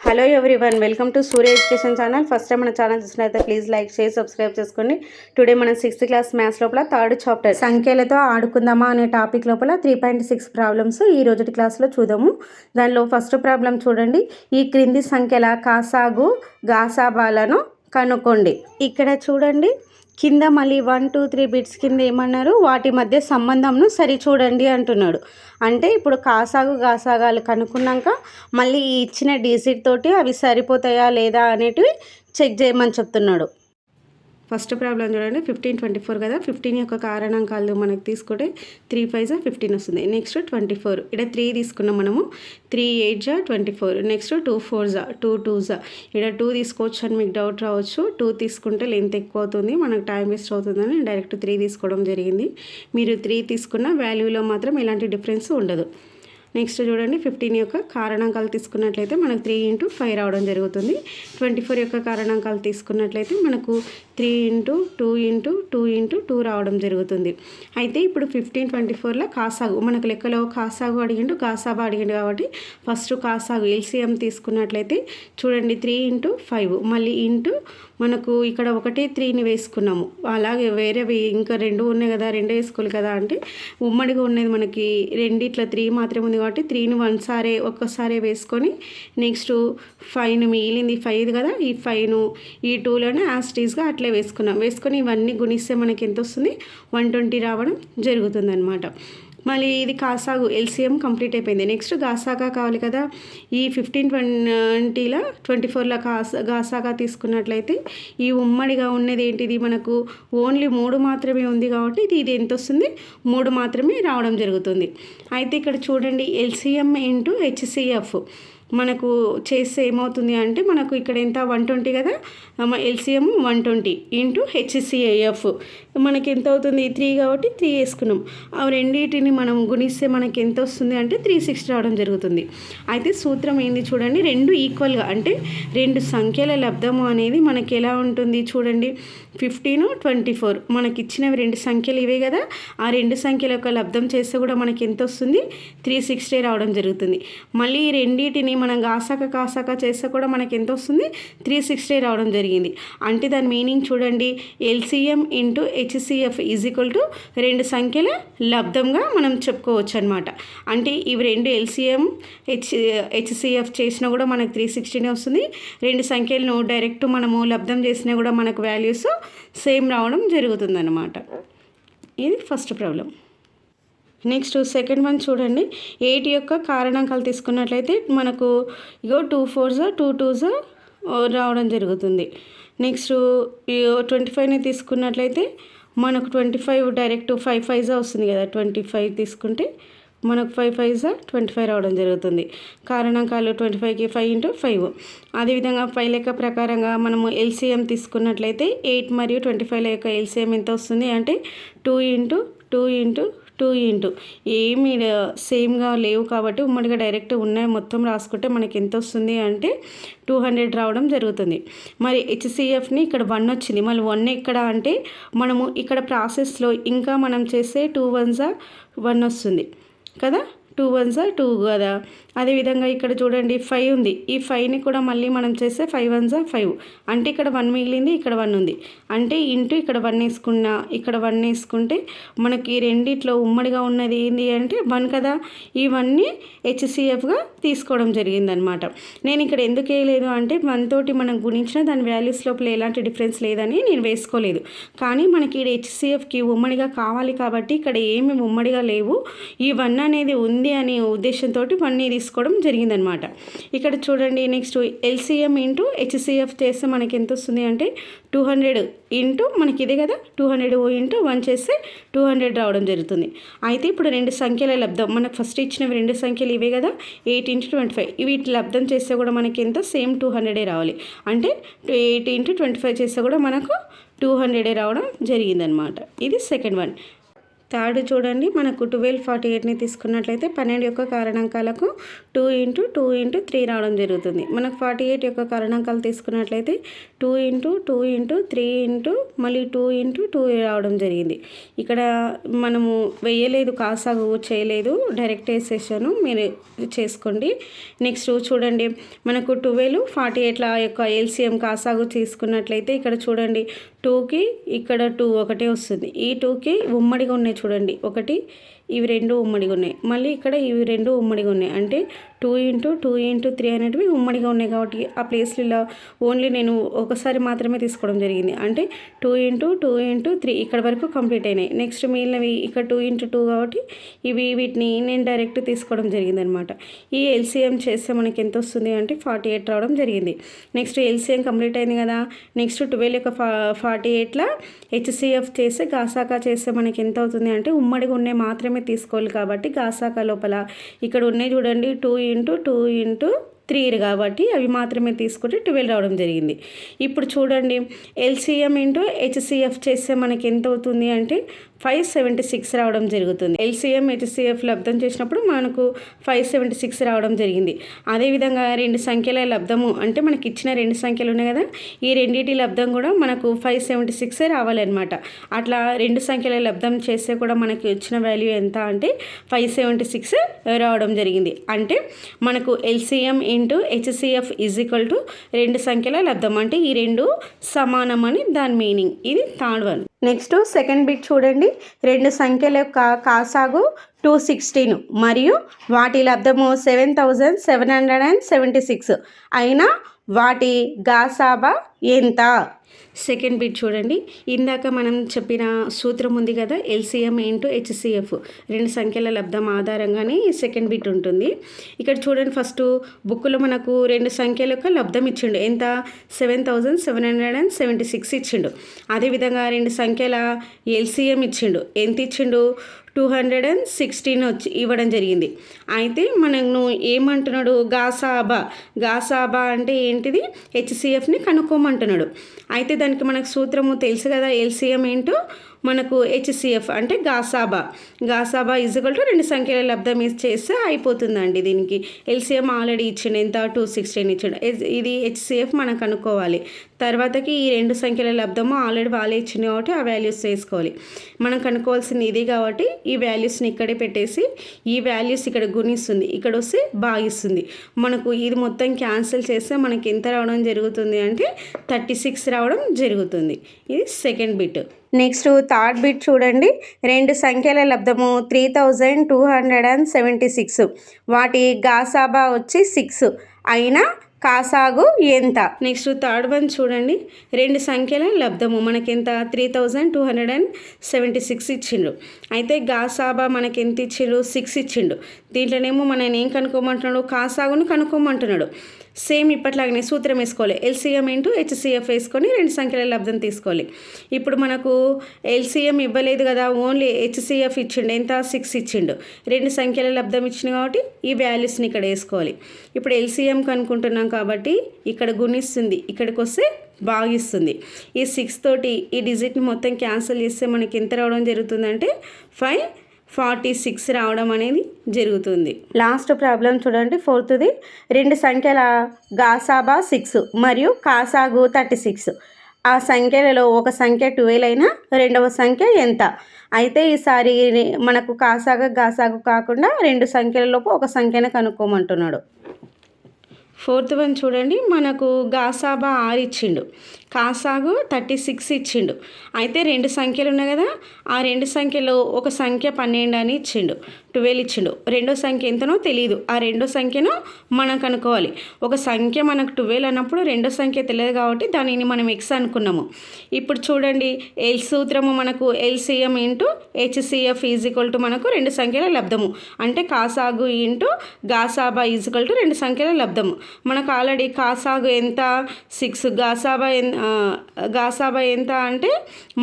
Hello everyone, welcome to Surya education channel. First time మన channel చూసినట్లయితే please like చేసి subscribe చేసుకోండి. Today మనం 6th క్లాస్ మ్యాథ్స్ లోపల థర్డ్ చాప్టర్ సంఖ్యలతో ఆడుకుందామా అనే టాపిక్ లోపల 3.6 ప్రాబ్లమ్స్ ఈ రోజుటి క్లాస్లో చూద్దాము. దానిలో ఫస్ట్ ప్రాబ్లం చూడండి. ఈ క్రింది సంఖ్యల కాసాగు గాసాబాలను కనుక్కోండి. ఇక్కడ చూడండి, కింద మళ్ళీ 1 2 3 బిట్స్ కింద ఏమన్నారు, వాటి మధ్య సంబంధంను సరిచూడండి అంటున్నాడు. అంటే ఇప్పుడు కాసాగు గాసాగాలు కనుక్కున్నాక మళ్ళీ ఈ ఇచ్చిన డిజిట్ తోటి అవి సరిపోతాయా లేదా అనేటివి చెక్ చేయమని చెప్తున్నాడు. ఫస్ట్ ప్రాబ్లం చూడండి, 15 24 కదా. 15 యొక్క కారణాంకాలు మనకు తీసుకుంటే 3 5 15 వస్తుంది. నెక్స్ట్ 24, ఇక్కడ 3 తీసుకున్నాం మనము. 3 8 24. నెక్స్ట్ 2 4 2 2 ఇక్కడ 2 తీసుకోవచ్చు అని మీకు డౌట్ రావచ్చు. 2 తీసుకుంటే లెంత్ ఎక్కువ అవుతుంది, మనకు టైం వేస్ట్ అవుతుందని డైరెక్ట్ 3 తీసుకోవడం జరిగింది. మీరు 3 తీసుకున్న వాల్యూలో మాత్రం ఎలాంటి డిఫరెన్స్ ఉండదు. నెక్స్ట్ చూడండి, 15 యొక్క కారణాంకాలు తీసుకున్నట్లయితే మనకు 3 × 5 రావడం జరుగుతుంది. 24 యొక్క కారణాంకాలు తీసుకున్నట్లయితే మనకు 3 × 2 × 2 × 2 రావడం జరుగుతుంది. అయితే ఇప్పుడు 15 24లో కాసాగు, మనకు లెక్కలో కాసాగు అడిగిండు, గాసాబా అడిగిండు కాబట్టి ఫస్ట్ కాసాగు ఎల్సిఎం తీసుకున్నట్లయితే చూడండి, 3 × 5 మళ్ళీ ఇంటూ మనకు ఇక్కడ 1 3ని వేసుకున్నాము. అలాగే వేరేవి ఇంకా 2 ఉన్నాయి కదా, 2 వేసుకోవాలి కదా. అంటే ఉమ్మడిగా ఉన్నది మనకి రెండిట్ల 3 మాత్రమే ఉంది కాబట్టి 3ని ఒక్కసారి వేసుకొని నెక్స్ట్ 5ను మిగిలింది 5 కదా, ఈ 5ను ఈ 2లోనే యాస్టీస్గా అట్లే వేసుకొని ఇవన్నీ గుణిస్తే మనకి ఎంత వస్తుంది, 120 రావడం జరుగుతుంది అన్నమాట. మళ్ళీ ఇది కాసాగు ఎల్సిఎం కంప్లీట్ అయిపోయింది. నెక్స్ట్ గాసాగా కావాలి కదా. ఈ 15 20లో 24లో గాసాగా తీసుకున్నట్లయితే ఈ ఉమ్మడిగా ఉన్నది ఏంటిది, మనకు ఓన్లీ 3 మాత్రమే ఉంది కాబట్టి ఇది ఎంత వస్తుంది, 3 మాత్రమే రావడం జరుగుతుంది. అయితే ఇక్కడ చూడండి, ఎల్సిఎం ఇంటూ హెచ్సిఎఫ్ మనకు చేస్తే ఏమవుతుంది అంటే మనకు ఇక్కడ ఎంత 120 కదా, ఎల్సిఎం 120 ఇంటూ హెచ్సిఐఎఫ్ మనకి ఎంత అవుతుంది, 3 కాబట్టి 3 వేసుకున్నాం. ఆ రెండింటిని మనం గుణిస్తే మనకి ఎంత వస్తుంది అంటే 360 రావడం జరుగుతుంది. అయితే సూత్రం ఏంది చూడండి, రెండు ఈక్వల్గా అంటే రెండు సంఖ్యల లబ్ధము అనేది మనకి ఎలా ఉంటుంది చూడండి. 15 24 మనకి ఇచ్చినవి రెండు సంఖ్యలు ఇవే కదా, ఆ రెండు సంఖ్యల యొక్క లబ్ధం చేస్తే కూడా మనకి ఎంత వస్తుంది, 360 రావడం జరుగుతుంది. మళ్ళీ ఈ రెండింటిని మనం కాసాక చేస్తే కూడా మనకి ఎంత వస్తుంది, 360 రావడం జరిగింది. అంటే దాని మీనింగ్ చూడండి, LCM into HCF is equal to రెండు సంఖ్యల లబ్ధంగా మనం చెప్పుకోవచ్చు అనమాట. అంటే ఇవి రెండు ఎల్సిఎం హెచ్సిఎఫ్ చేసినా కూడా మనకు 360 వస్తుంది. రెండు సంఖ్యలను డైరెక్ట్ మనము లబ్ధం చేసినా కూడా మనకు వాల్యూస్ సేమ్ రావడం జరుగుతుంది అన్నమాట. ఇది first problem. Next second one చూడండి, 8 యొక్క కారణాంకాలు తీసుకున్నట్లయితే మనకు 2 4 2 2 రావడం జరుగుతుంది. నెక్స్ట్ 25ని తీసుకున్నట్లయితే మనకు 25 డైరెక్ట్ 5 5 వస్తుంది కదా. 25 తీసుకుంటే మనకు 5 5 25 రావడం జరుగుతుంది. కారణాంకాలు 25కి 5 × 5. అదేవిధంగా 5 లెక్క ప్రకారంగా మనము ఎల్సిఎం తీసుకున్నట్లయితే 8 మరియు 25 యొక్క ఎల్సిఎం ఎంత వస్తుంది అంటే 2 × 2 × 2 ఏమి సేమ్గా లేవు కాబట్టి ఉమ్మడిగా డైరెక్ట్ ఉన్నాయి మొత్తం రాసుకుంటే మనకి ఎంత వస్తుంది అంటే 200 రావడం జరుగుతుంది. మరి హెచ్సిఎఫ్ని ఇక్కడ 1 వచ్చింది, మళ్ళీ 1 ఎక్కడ అంటే మనము ఇక్కడ ప్రాసెస్లో ఇంకా మనం చేస్తే 2 1 1 వస్తుంది కదా, 2 1 2 కదా. అదేవిధంగా ఇక్కడ చూడండి 5 ఉంది, ఈ 5ని కూడా మళ్ళీ మనం చేస్తే 5 1 5 అంటే ఇక్కడ 1 మిగిలింది, ఇక్కడ 1 ఉంది. అంటే ఇంటూ ఇక్కడ 1 వేసుకున్నా, ఇక్కడ 1 వేసుకుంటే మనకి రెండిట్లో ఉమ్మడిగా ఉన్నది ఏంటి అంటే 1 కదా. ఇవన్నీ హెచ్సిఎఫ్గా తీసుకోవడం జరిగిందనమాట. నేను ఇక్కడ ఎందుకు వేయలేదు అంటే 1 తోటి మనం గుణించిన దాని వాల్యూస్ లోపల ఎలాంటి డిఫరెన్స్ లేదని నేను వేసుకోలేదు. కానీ మనకి ఇక్కడ హెచ్సిఎఫ్కి ఉమ్మడిగా కావాలి కాబట్టి ఇక్కడ ఏమి ఉమ్మడిగా లేవు, ఈ 1 అనేది ఉంది అనే ఉద్దేశంతో 1ని తీసుకోవడం జరిగిందనమాట. ఇక్కడ చూడండి, నెక్స్ట్ ఎల్సిఎం ఇంటూ హెచ్సిఎఫ్ చేస్తే మనకి ఎంత వస్తుంది అంటే 200 ఇంటూ మనకి ఇదే కదా, 200 ఇంటూ 1 చేస్తే 200 రావడం జరుగుతుంది. అయితే ఇప్పుడు రెండు సంఖ్యల లబ్ధం మనకు ఫస్ట్ ఇచ్చినవి రెండు సంఖ్యలు ఇవే కదా, 8 × 25 వీటి లబ్ధం చేస్తే కూడా మనకి ఎంత సేమ్ 200 రావాలి. అంటే 8 × 25 చేస్తే కూడా మనకు 200 రావడం జరిగిందనమాట. ఇది సెకండ్ వన్. థర్డ్ చూడండి, మనకు 1248ని తీసుకున్నట్లయితే 12 యొక్క కారణాంకాలకు 2 × 2 × 3 రావడం జరుగుతుంది. మనకు 48 యొక్క కారణాంకాలు తీసుకున్నట్లయితే 2 × 2 × 3 మళ్ళీ 2 × 2 రావడం జరిగింది. ఇక్కడ మనము వేయలేదు, కాసాగు చేయలేదు, డైరెక్ట్ వేసేసాను, మీరు చేసుకోండి. నెక్స్ట్ చూడండి, మనకు 12 48ల యొక్క ఎల్సిఎం కాసాగు తీసుకున్నట్లయితే ఇక్కడ చూడండి 2కి ఇక్కడ 2 ఒకటే వస్తుంది. ఈ 2కి ఉమ్మడిగా ఉన్నాయి చూడండి, ఒకటి, ఇవి రెండు ఉమ్మడిగా ఉన్నాయి, మళ్ళీ ఇక్కడ ఇవి రెండు ఉమ్మడిగా ఉన్నాయి. అంటే 2 × 2 × 3 అనేటివి ఉమ్మడిగా ఉన్నాయి కాబట్టి ఆ ప్లేస్లో ఓన్లీ నేను ఒకసారి మాత్రమే తీసుకోవడం జరిగింది. అంటే 2 × 2 × 3 ఇక్కడ వరకు కంప్లీట్ అయినాయి. నెక్స్ట్ మిగిలినవి ఇక్కడ 2 × 2 కాబట్టి వీటిని నేను డైరెక్ట్ తీసుకోవడం జరిగింది అనమాట. ఈ ఎల్సిఎం చేస్తే మనకి ఎంత వస్తుంది అంటే 48 రావడం జరిగింది. నెక్స్ట్ ఎల్సిఎం కంప్లీట్ అయింది కదా. నెక్స్ట్ 12 యొక్క 48ల హెచ్సిఎఫ్ చేస్తే గాసాకా చేస్తే మనకి ఎంత అవుతుంది అంటే ఉమ్మడిగా ఉన్నాయి మాత్రమే తీసుకోవాలి కాబట్టి గాసాకా లోపల ఇక్కడ ఉన్నాయి చూడండి 2 × 2 × 3 కాబట్టి అవి మాత్రమే తీసుకుంటే 12 రావడం జరిగింది. ఇప్పుడు చూడండి ఎల్సిఎం ఇంటూ హెచ్సిఎఫ్ చేస్తే మనకి ఎంత అవుతుంది అంటే 576 రావడం జరుగుతుంది. ఎల్సిఎం హెచ్సిఎఫ్ లబ్ధం చేసినప్పుడు మనకు 576 రావడం జరిగింది. అదేవిధంగా రెండు సంఖ్యల లబ్ధము అంటే మనకి ఇచ్చిన రెండు సంఖ్యలు ఉన్నాయి కదా, ఈ రెండింటి లబ్ధం కూడా మనకు 576 రావాలన్నమాట. అట్లా రెండు సంఖ్యల లబ్ధం చేస్తే కూడా మనకి వచ్చిన వాల్యూ ఎంత అంటే 576 రావడం జరిగింది. అంటే మనకు LCM into HCF is equal to రెండు సంఖ్యల లబ్ధం, అంటే ఈ రెండు సమానం అని దాని మీనింగ్. ఇది third one. Next second bit చూడండి, రెండు సంఖ్యల యొక్క కాసాగు 216 మరియు వాటి లబ్ధము 7776 అయినా వాటి గాసాబా ఎంత? సెకండ్ బిట్ చూడండి, ఇందాక మనం చెప్పిన సూత్రం ఉంది కదా, ఎల్సిఎం ఇంటూ హెచ్సిఎఫ్ రెండు సంఖ్యల లబ్ధం ఆధారంగానే సెకండ్ బిట్ ఉంటుంది. ఇక్కడ చూడండి, ఫస్ట్ బుక్లో మనకు రెండు సంఖ్యల యొక్క లబ్ధం ఇచ్చిండు, ఎంత 7776 ఇచ్చిండు. అదేవిధంగా రెండు సంఖ్యల ఎల్సిఎం ఇచ్చిండు, ఎంత ఇచ్చిండు 216 వచ్చి ఇవ్వడం జరిగింది. అయితే మనను ఏమంటున్నాడు, గాసాబా అంటే ఏంటిది, హెచ్సిఎఫ్ని కనుక్కోమంటున్నాడు. అయితే దానికి మనకు సూత్రము తెలుసు కదా, ఎల్సిఎం ఏంటో మనకు హెచ్సిఎఫ్ అంటే గాసాబా ఈజ్ ఈక్వల్ టు రెండు సంఖ్యల లబ్ధం చేస్తే అయిపోతుందండి. దీనికి ఎల్సిఎం ఆల్రెడీ ఇచ్చిండు, ఎంత 216 ఇచ్చిండు. ఇది హెచ్సిఎఫ్ మనం కనుక్కోవాలి. తర్వాతకి ఈ రెండు సంఖ్యల లబ్ధము ఆల్రెడీ వాళ్ళే ఇచ్చింది కాబట్టి ఆ వాల్యూస్ వేసుకోవాలి. మనం కనుక్కోవాల్సింది ఇది కాబట్టి ఈ వాల్యూస్ని ఇక్కడే పెట్టేసి ఈ వాల్యూస్ ఇక్కడ గుణిస్తుంది, ఇక్కడ వస్తే భాగిస్తుంది. మనకు ఇది మొత్తం క్యాన్సిల్ చేస్తే మనకి ఎంత రావడం జరుగుతుంది అంటే 36 రావడం జరుగుతుంది. ఇది second bit. Next third bit చూడండి, రెండు సంఖ్యల లబ్ధము 3276 వాటి గాసాబా వచ్చి 6 అయినా కాసాగు ఎంత? నెక్స్ట్ థర్డ్ వన్ చూడండి, రెండు సంఖ్యల లబ్ధము మనకెంత 3276 ఇచ్చిండు. అయితే గాసాబా మనకి ఎంత ఇచ్చిండు 6 ఇచ్చిండు. దీంట్లోనేమో మనం ఏం కనుక్కోమంటున్నాడు, కాసాగును కనుక్కోమంటున్నాడు. సేమ్ ఇప్పట్లాగానే సూత్రం వేసుకోవాలి, ఎల్సిఎం ఇంటూ హెచ్సిఎఫ్ వేసుకొని రెండు సంఖ్యల లబ్ధం తీసుకోవాలి. ఇప్పుడు మనకు ఎల్సిఎం ఇవ్వలేదు కదా, ఓన్లీ హెచ్సిఎఫ్ ఇచ్చిండు, ఎంత 6 ఇచ్చిండు. రెండు సంఖ్యల లబ్ధం ఇచ్చింది కాబట్టి ఈ వాల్యూస్ని ఇక్కడ వేసుకోవాలి. ఇప్పుడు ఎల్సిఎం కనుక్కుంటున్నాం కాబట్టి ఇక్కడ గుణిస్తుంది, ఇక్కడికి వస్తే భాగిస్తుంది. ఈ 6 తోటి ఈ డిజిట్ని మొత్తం క్యాన్సిల్ చేస్తే మనకి ఎంత రావడం జరుగుతుందంటే 546 రావడం అనేది జరుగుతుంది. లాస్ట్ ప్రాబ్లం చూడండి, ఫోర్త్ది, రెండు సంఖ్యల గాసాబా 6 మరియు కాసాగు 36. ఆ సంఖ్యలలో ఒక సంఖ్య 12 అయినా రెండవ సంఖ్య ఎంత? అయితే ఈసారి మనకు గాసాగు కాకుండా రెండు సంఖ్యలలోపు ఒక సంఖ్యను కనుక్కోమంటున్నాడు. ఫోర్త్ వన్ చూడండి, మనకు గాసాబా 6 ఇచ్చిండు, కాసాగు 36 ఇచ్చిండు. అయితే రెండు సంఖ్యలు ఉన్నాయి కదా, ఆ రెండు సంఖ్యలో ఒక సంఖ్య 12 అని ఇచ్చిండు, 12 ఇచ్చిండు. రెండో సంఖ్య ఎంతనో తెలియదు, ఆ రెండో సంఖ్యను మనం కనుక్కోవాలి. ఒక సంఖ్య మనకు 12 అన్నప్పుడు రెండో సంఖ్య తెలియదు కాబట్టి దానిని మనం ఎక్స్ అనుకున్నాము. ఇప్పుడు చూడండి, ఎల్ సూత్రము మనకు LCM into HCF is equal to మనకు రెండు సంఖ్యల లబ్ధము, అంటే కాసాగు ఇంటూ గాసాబా ఈజ్ ఈక్వల్ టు రెండు సంఖ్యల లబ్ధము. మనకు ఆల్రెడీ కాసాగు ఎంత 6, గాసాబా గాసాబా ఎంత అంటే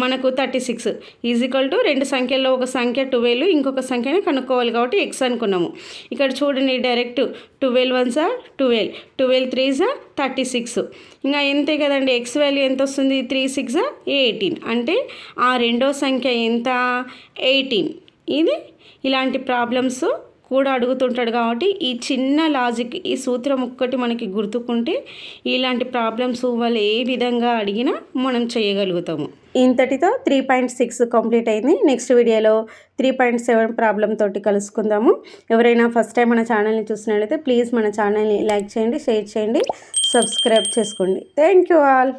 మనకు 36 ఈజ్ఈక్వల్ టు రెండు సంఖ్యల్లో ఒక సంఖ్య 12 ఇంకొక సంఖ్యని కనుక్కోవాలి కాబట్టి ఎక్స్ అనుకున్నాము. ఇక్కడ చూడండి డైరెక్ట్ 12 1 12, 12 3 36. ఇంకా ఎంతే కదండి, ఎక్స్ వాల్యూ ఎంత వస్తుంది, 3 6 18 అంటే ఆ రెండో సంఖ్య ఎంత 18. ఇది ఇలాంటి ప్రాబ్లమ్స్ కూడా అడుగుతుంటాడు కాబట్టి ఈ చిన్న లాజిక్, ఈ సూత్రం ఒక్కటి మనకి గుర్తుకుంటే ఇలాంటి ప్రాబ్లమ్స్ వాళ్ళు ఏ విధంగా అడిగినా మనం చేయగలుగుతాము. ఇంతటితో 3.6 కంప్లీట్ అయింది. నెక్స్ట్ వీడియోలో 3.7 ప్రాబ్లం తోటి కలుసుకుందాము. ఎవరైనా ఫస్ట్ టైం మన ఛానల్ని చూసినట్లయితే ప్లీజ్ మన ఛానల్ని లైక్ చేయండి, షేర్ చేయండి, సబ్స్క్రైబ్ చేసుకోండి. Thank you all.